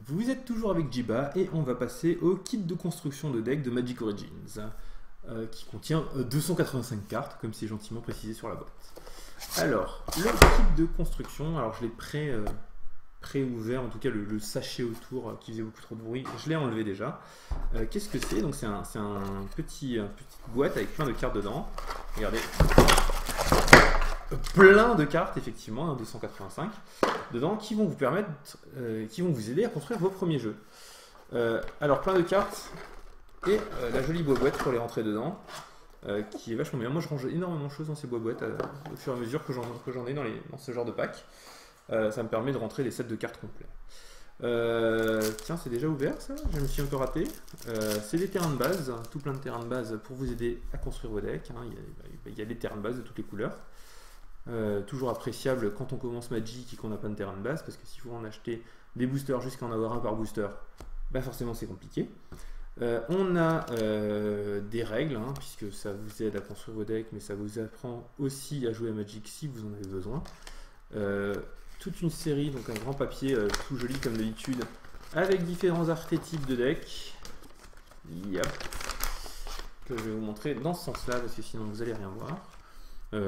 Vous êtes toujours avec Jiba et on va passer au kit de construction de deck de Magic Origins qui contient 285 cartes, comme c'est gentiment précisé sur la boîte. Alors, le kit de construction, alors je l'ai pré-ouvert, en tout cas le sachet autour qui faisait beaucoup trop de bruit, je l'ai enlevé déjà. Qu'est-ce que c'est? Donc c'est une petite boîte avec plein de cartes dedans. Regardez. Plein de cartes, effectivement, 285 dedans, qui vont vous permettre, qui vont vous aider à construire vos premiers jeux. Alors, plein de cartes et la jolie boîte pour les rentrer dedans, qui est vachement bien. Moi, je range énormément de choses dans ces boîtes au fur et à mesure que j'en ai dans ce genre de pack. Ça me permet de rentrer des sets de cartes complets. Tiens, c'est déjà ouvert ça, je me suis un peu raté. C'est des terrains de base, tout plein de terrains de base pour vous aider à construire vos decks. Hein. Il y a des terrains de base de toutes les couleurs. Toujours appréciable quand on commence Magic et qu'on n'a pas de terrain de base, parce que si vous en achetez des boosters jusqu'à en avoir un par booster, bah forcément c'est compliqué. On a des règles, hein, puisque ça vous aide à construire vos decks, mais ça vous apprend aussi à jouer à Magic si vous en avez besoin. Toute une série, donc un grand papier tout joli comme d'habitude, avec différents archétypes de decks. Yep. Que je vais vous montrer dans ce sens-là, parce que sinon vous allez rien voir.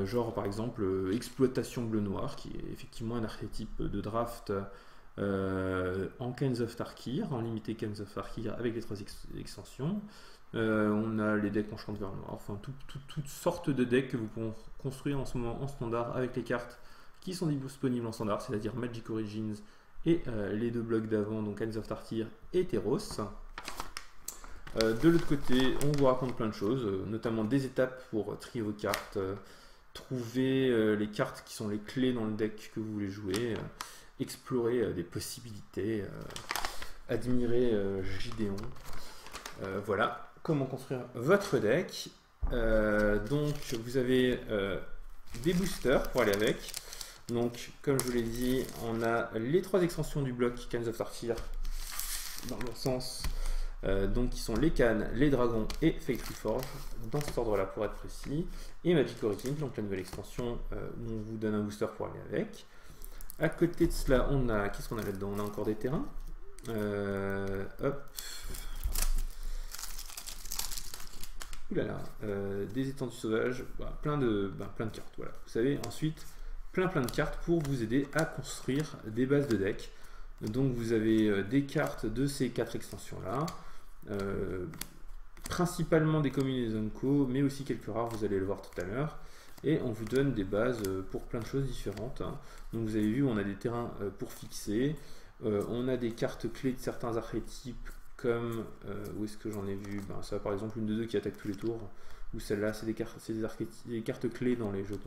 Genre par exemple exploitation bleu-noir, qui est effectivement un archétype de draft en Khans of Tarkir, en limité Khans of Tarkir avec les 3 extensions. On a les decks enchant vert noir, enfin toutes sortes de decks que vous pouvez construire en ce moment en standard avec les cartes qui sont disponibles en standard, c'est-à-dire Magic Origins et les 2 blocs d'avant, donc Khans of Tarkir et Theros. De l'autre côté, on vous raconte plein de choses, notamment des étapes pour trier vos cartes, trouver les cartes qui sont les clés dans le deck que vous voulez jouer, explorer des possibilités, admirer Gideon. Voilà comment construire votre deck. Donc vous avez des boosters pour aller avec. Donc comme je vous l'ai dit, on a les 3 extensions du bloc Khans of Tarkir dans le sens. Donc qui sont les cannes, les dragons et Fate Reforged, dans cet ordre là pour être précis, et Magic Origins, donc la nouvelle extension où on vous donne un booster pour aller avec. À côté de cela, on a, qu'est-ce qu'on a là-dedans? On a encore des terrains. Hop. Oulala, des étendues sauvages, plein de cartes, voilà. Vous savez, ensuite, plein de cartes pour vous aider à construire des bases de deck. Donc vous avez des cartes de ces 4 extensions là. Principalement des combinaisons co, mais aussi quelques rares, vous allez le voir tout à l'heure, et on vous donne des bases pour plein de choses différentes. Donc vous avez vu, on a des terrains pour fixer, on a des cartes clés de certains archétypes comme où est-ce que j'en ai vu, ça par exemple une de 2 qui attaque tous les tours, ou celle-là c'est des cartes clés dans les jeux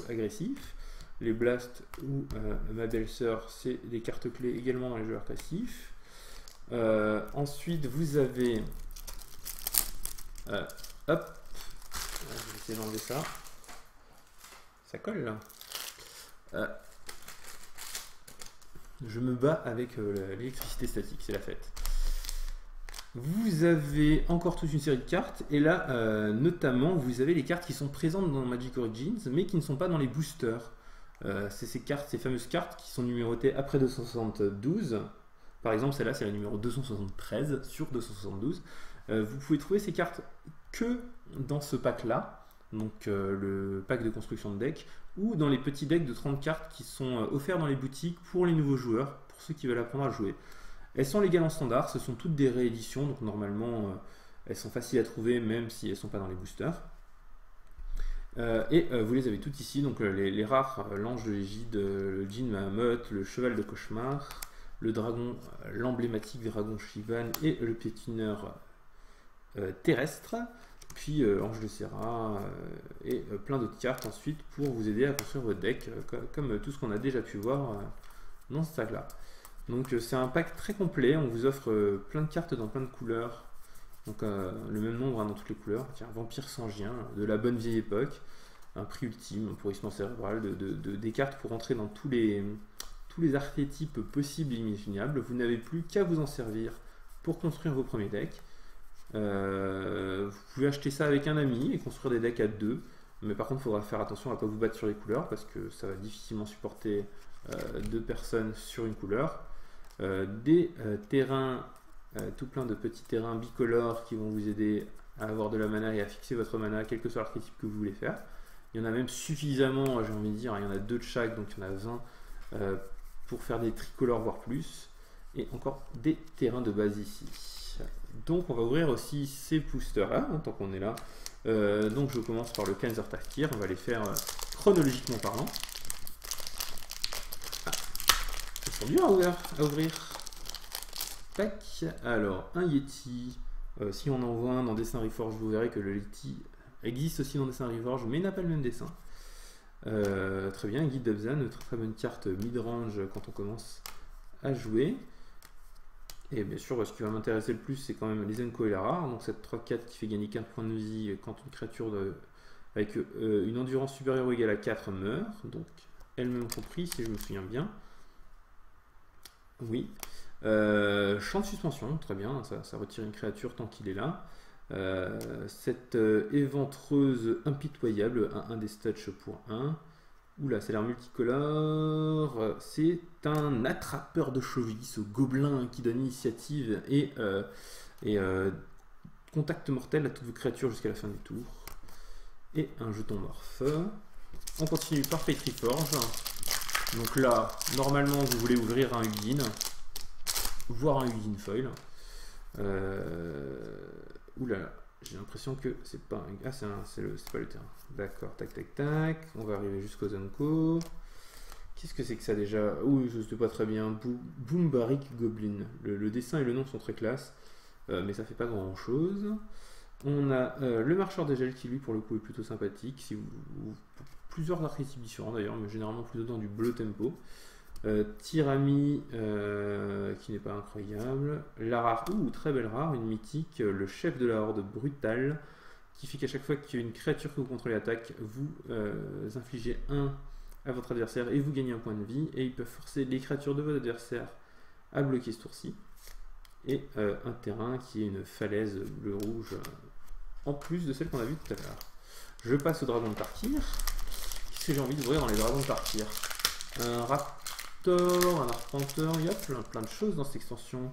agressifs. Les blasts ou ma belle-sœur, c'est des cartes clés également dans les jeux agressifs. Ensuite, vous avez hop, je vais essayer d'enlever ça. Ça colle là. Je me bats avec l'électricité statique, c'est la fête. Vous avez encore toute une série de cartes, et là, notamment, vous avez les cartes qui sont présentes dans Magic Origins, mais qui ne sont pas dans les boosters. C'est ces fameuses cartes qui sont numérotées après 272. Par exemple, celle-là, c'est la numéro 273 sur 272. Vous pouvez trouver ces cartes que dans ce pack-là, donc le pack de construction de deck, ou dans les petits decks de 30 cartes qui sont offerts dans les boutiques pour les nouveaux joueurs, pour ceux qui veulent apprendre à jouer. Elles sont légales en standard, ce sont toutes des rééditions, donc normalement, elles sont faciles à trouver, même si elles ne sont pas dans les boosters. Vous les avez toutes ici, donc les rares, l'ange de l'égide, le Djinn Mahamut, le cheval de cauchemar, le dragon, l'emblématique dragon Shivan et le piétineur terrestre, puis ange de Serra et plein d'autres cartes ensuite pour vous aider à construire votre deck, comme tout ce qu'on a déjà pu voir dans ce tag là. Donc c'est un pack très complet, on vous offre plein de cartes dans plein de couleurs. Donc le même nombre dans toutes les couleurs. Tiens, Vampire Sangien, de la bonne vieille époque, un prix ultime, pourrissement cérébral, des cartes pour entrer dans tous les archétypes possibles et imaginables. Vous n'avez plus qu'à vous en servir pour construire vos premiers decks. Vous pouvez acheter ça avec un ami et construire des decks à 2, mais par contre il faudra faire attention à ne pas vous battre sur les couleurs parce que ça va difficilement supporter 2 personnes sur une couleur. des terrains, tout plein de petits terrains bicolores qui vont vous aider à avoir de la mana et à fixer votre mana, quel que soit l'archétype que vous voulez faire. Il y en a même suffisamment, j'ai envie de dire, il y en a 2 de chaque, donc il y en a 20 pour faire des tricolores, voire plus. Et encore des terrains de base ici. Donc on va ouvrir aussi ces boosters là, tant qu'on est là. Donc je commence par le Cleanser Taktir, on va les faire chronologiquement parlant. Ah, ils sont durs à ouvrir. Tac, alors un Yeti. Si on en voit un dans Dessin Reforge, vous verrez que le Yeti existe aussi dans Dessin Reforge, mais n'a pas le même dessin. Très bien, Guide d'Abzan, une très bonne carte mid-range quand on commence à jouer. Et bien sûr, ce qui va m'intéresser le plus, c'est quand même les Zenko et la rare. Donc cette 3-4 qui fait gagner 4 points de vie quand une créature avec une endurance supérieure ou égale à 4 meurt. Donc elle-même compris, si je me souviens bien. Oui. Champ de suspension, très bien, ça retire une créature tant qu'il est là. Cette éventreuse impitoyable, un des Stutch pour 1. Oula, ça a l'air multicolore. C'est un attrapeur de cheville, ce gobelin qui donne initiative et contact mortel à toutes vos créatures jusqu'à la fin du tour. Et un jeton morph. On continue par Fate Reforge. Donc là, normalement, vous voulez ouvrir un Ugin, voire un Ugin foil. Oula, j'ai l'impression que c'est pas un... Ah, c'est pas le terrain. D'accord, tac, tac, tac. On va arriver jusqu'au Zenko. Qu'est-ce que c'est que ça déjà? Oui, je ne sais pas très bien. Boombarik Goblin. Le dessin et le nom sont très classe, mais ça fait pas grand chose. On a le marcheur des gels qui, lui, pour le coup, est plutôt sympathique. Si plusieurs archétypes différents d'ailleurs, mais généralement plutôt dans du bleu tempo. Tirami qui n'est pas incroyable. La rare, très belle rare, une mythique, le chef de la horde brutal, qui fait qu'à chaque fois qu'il y a une créature que vous contrôlez attaque, vous infligez 1 à votre adversaire et vous gagnez un point de vie. Et ils peuvent forcer les créatures de votre adversaire à bloquer ce tour-ci. Et un terrain qui est une falaise bleu-rouge, en plus de celle qu'on a vue tout à l'heure. Je passe au dragon de Tarkir. Qu'est-ce que j'ai envie d'ouvrir dans les dragons de Tarkir? Un un arpenteur, il y a plein de choses dans cette extension.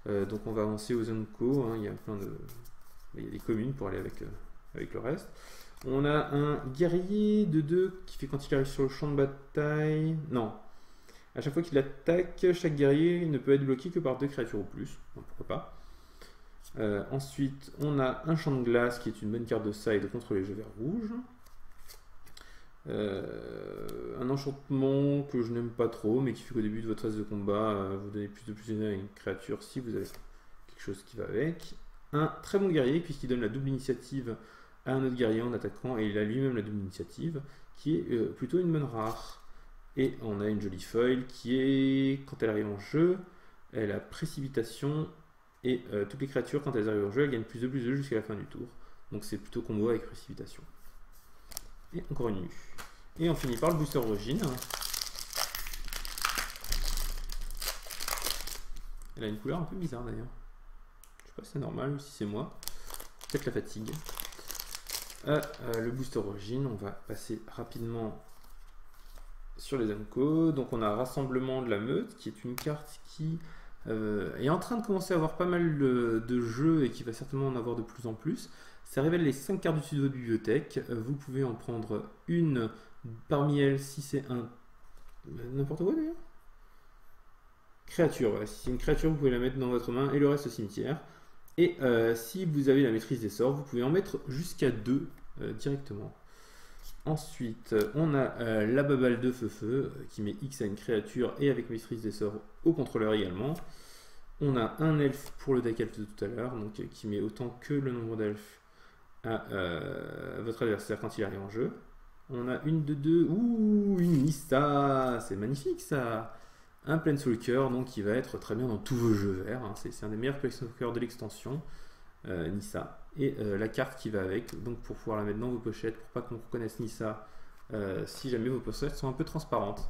Donc on va avancer aux Zenko, hein, il y a il y a des communes pour aller avec le reste. On a un guerrier de 2 qui fait quand il arrive sur le champ de bataille. Non. À chaque fois qu'il attaque, chaque guerrier ne peut être bloqué que par 2 créatures ou plus. Donc, pourquoi pas. Ensuite, on a un champ de glace qui est une bonne carte de side contre les jeux verts rouges. Un enchantement que je n'aime pas trop, mais qui fait qu'au début de votre phase de combat, vous donnez plus de à une créature si vous avez quelque chose qui va avec. Un très bon guerrier, puisqu'il donne la double initiative à un autre guerrier en attaquant, et il a lui-même la double initiative, qui est plutôt une bonne rare. Et on a une jolie foil qui est, quand elle arrive en jeu, elle a précipitation, et toutes les créatures, quand elles arrivent en jeu, elles gagnent plus de jusqu'à la fin du tour. Donc c'est plutôt combo avec précipitation. Et encore une mue. Et on finit par le booster origine. Elle a une couleur un peu bizarre d'ailleurs. Je sais pas si c'est normal ou si c'est moi. Peut-être la fatigue. Le booster origine, on va passer rapidement sur les Zenko. Donc on a Rassemblement de la Meute, qui est une carte qui est en train de commencer à avoir pas mal de jeux et qui va certainement en avoir de plus en plus. Ça révèle les 5 cartes dessus de votre bibliothèque. Vous pouvez en prendre une parmi elles si c'est un... n'importe quoi d'ailleurs. Créature, voilà. Si c'est une créature, vous pouvez la mettre dans votre main et le reste au cimetière. Et si vous avez la maîtrise des sorts, vous pouvez en mettre jusqu'à 2 directement. Ensuite, on a la babale de feu qui met X à une créature et avec maîtrise des sorts au contrôleur également. On a un elfe pour le deck elfe de tout à l'heure, donc qui met autant que le nombre d'elfes à votre adversaire quand il arrive en jeu. On a une de 2, une Nissa, c'est magnifique ça. Un Planeswalker, donc qui va être très bien dans tous vos jeux verts, hein. C'est un des meilleurs Planeswalkers de l'extension, Nissa. Et la carte qui va avec, donc pour pouvoir la mettre dans vos pochettes, pour pas qu'on reconnaisse Nissa si jamais vos pochettes sont un peu transparentes.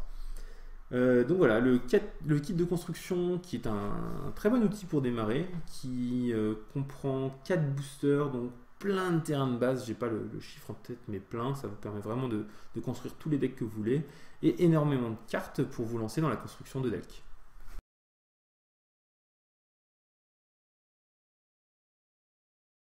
Donc voilà, le kit de construction qui est un très bon outil pour démarrer, qui comprend 4 boosters, donc plein de terrains de base, j'ai pas le chiffre en tête mais plein, ça vous permet vraiment de construire tous les decks que vous voulez, et énormément de cartes pour vous lancer dans la construction de decks.